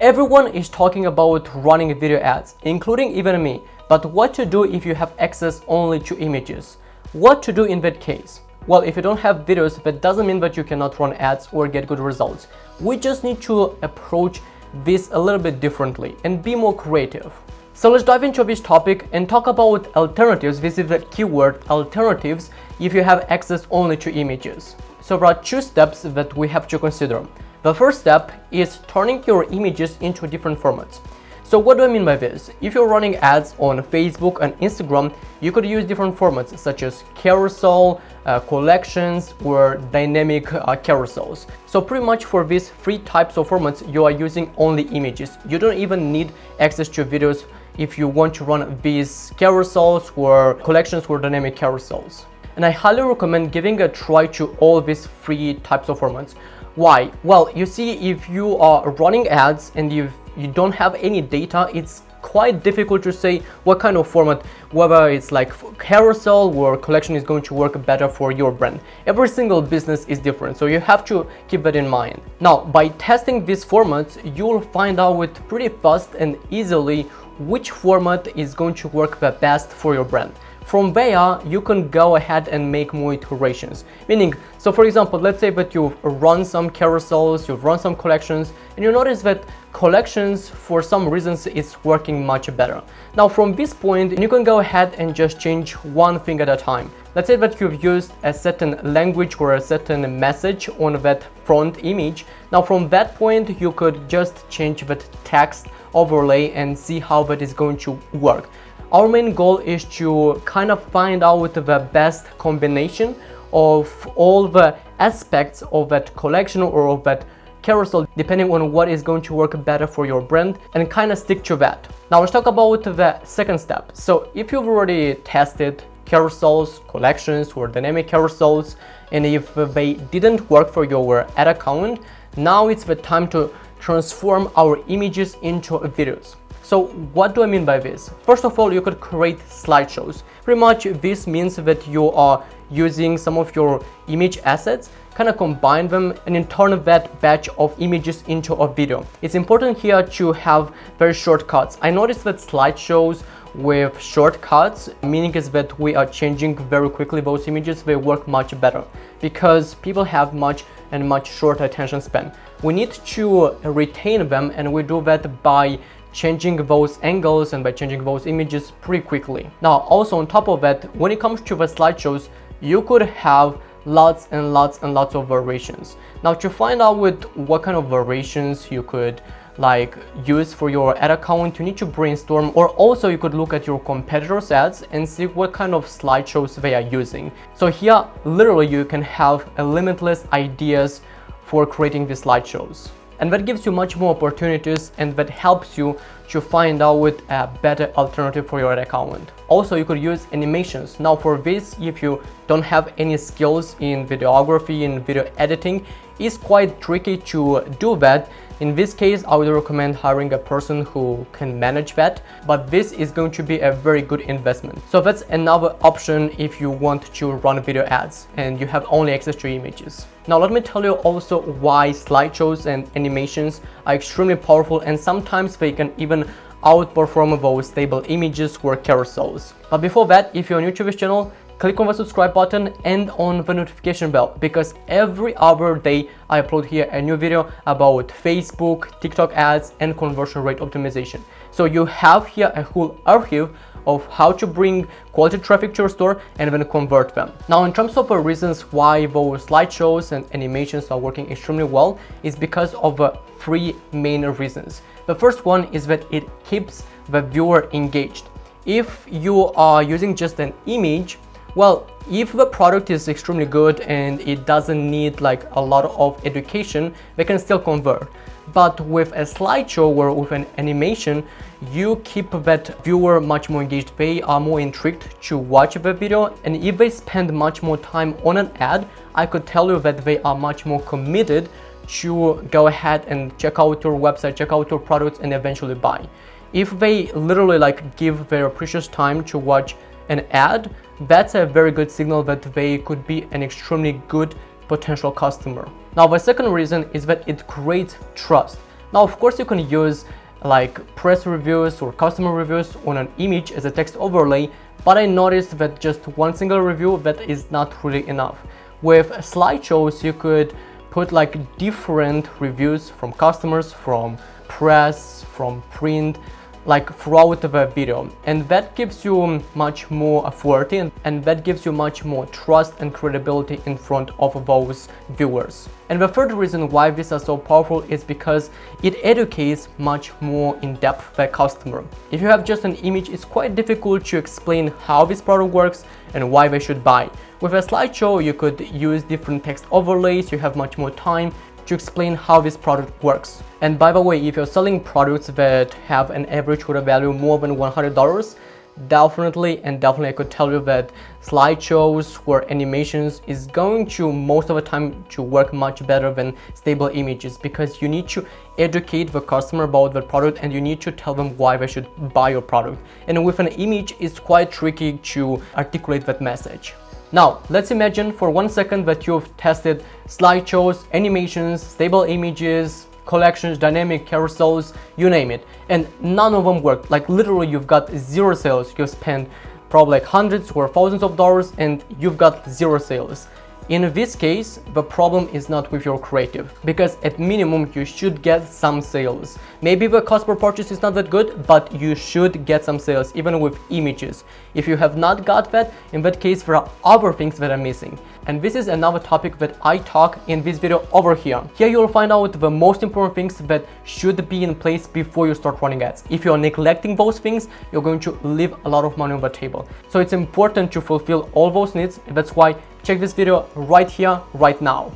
Everyone is talking about running video ads, including even me, but what to do if you have access only to images? What to do in that case? Well, if you don't have videos, that doesn't mean that you cannot run ads or get good results. We just need to approach this a little bit differently and be more creative. So let's dive into this topic and talk about alternatives. This is the keyword, alternatives, if you have access only to images. So there are two steps that we have to consider. The first step is turning your images into different formats. So what do I mean by this? If you're running ads on Facebook and Instagram, you could use different formats such as carousel, collections, or dynamic carousels. So pretty much for these three types of formats, you are using only images. You don't even need access to videos if you want to run these carousels or collections or dynamic carousels. And I highly recommend giving a try to all these three types of formats. Why? Well, you see, if you are running ads and you don't have any data, it's quite difficult to say what kind of format, whether it's like carousel or collection, is going to work better for your brand. Every single business is different, so you have to keep that in mind. Now, by testing these formats, you'll find out with pretty fast and easily which format is going to work the best for your brand. From there, you can go ahead and make more iterations. Meaning, so for example, let's say that you've run some carousels, you've run some collections, and you notice that collections, for some reasons, it's working much better. Now, from this point, you can go ahead and just change one thing at a time. Let's say that you've used a certain language or a certain message on that front image. Now, from that point, you could just change that text overlay and see how that is going to work. Our main goal is to kind of find out the best combination of all the aspects of that collection or of that carousel, depending on what is going to work better for your brand, and kind of stick to that. Now let's talk about the second step. So if you've already tested carousels, collections, or dynamic carousels, and if they didn't work for your ad account, now it's the time to transform our images into videos. So what do I mean by this? First of all, you could create slideshows. Pretty much this means that you are using some of your image assets, kind of combine them, and then turn that batch of images into a video. It's important here to have very short cuts. I noticed that slideshows with shortcuts, meaning is that we are changing very quickly those images, they work much better because people have much shorter attention span. We need to retain them, and we do that by changing those angles and by changing those images pretty quickly. Now, also on top of that, when it comes to the slideshows, you could have lots and lots of variations. Now, to find out with what kind of variations you could use for your ad account, you need to brainstorm, or also you could look at your competitors' ads and see what kind of slideshows they are using. So here, literally, you can have a limitless ideas for creating these slideshows. And that gives you much more opportunities, and that helps you to find out with a better alternative for your ad account. Also, you could use animations. Now for this, if you don't have any skills in videography and video editing, it's quite tricky to do that. In this case, I would recommend hiring a person who can manage that, but this is going to be a very good investment. So that's another option if you want to run video ads and you have only access to images. Now let me tell you also why slideshows and animations are extremely powerful, and sometimes they can even outperform those stable images or carousels. But before that, if you're new to this channel, click on the subscribe button and on the notification bell, because every other day I upload here a new video about Facebook, TikTok ads, and conversion rate optimization. So you have here a whole archive of how to bring quality traffic to your store and then convert them. Now, in terms of the reasons why those slideshows and animations are working extremely well, is because of three main reasons. The first one is that it keeps the viewer engaged. If you are using just an image, well, if the product is extremely good and it doesn't need a lot of education, they can still convert. But with a slideshow or with an animation, you keep that viewer much more engaged. They are more intrigued to watch the video, and if they spend much more time on an ad, I could tell you that they are much more committed to go ahead and check out your website, check out your products, and eventually buy. If they literally give their precious time to watch an ad, that's a very good signal that they could be an extremely good potential customer. Now, the second reason is that it creates trust. Now, of course, you can use like press reviews or customer reviews on an image as a text overlay, but I noticed that just one single review, that is not really enough. With slideshows, you could put like different reviews from customers, from press, from print, like throughout the video, and that gives you much more authority and that gives you much more trust and credibility in front of those viewers. And the third reason why these are so powerful is because it educates much more in depth the customer. If you have just an image, it's quite difficult to explain how this product works and why they should buy. With a slideshow, you could use different text overlays, you have much more time to explain how this product works. And by the way, if you're selling products that have an average order value more than $100, definitely I could tell you that slideshows or animations is going to most of the time to work much better than stable images, because you need to educate the customer about the product and you need to tell them why they should buy your product. And with an image, it's quite tricky to articulate that message. Now, let's imagine for 1 second that you've tested slideshows, animations, stable images, collections, dynamic carousels, you name it, and none of them worked. Like literally you've got 0 sales. You've spent probably like hundreds or thousands of dollars and you've got 0 sales. In this case, the problem is not with your creative, because at minimum you should get some sales. Maybe the cost per purchase is not that good, but you should get some sales even with images. If you have not got that, in that case there are other things that are missing. And this is another topic that I talk in this video over here. Here you'll find out the most important things that should be in place before you start running ads. If you're neglecting those things, you're going to leave a lot of money on the table. So it's important to fulfill all those needs. That's why check this video right here, right now.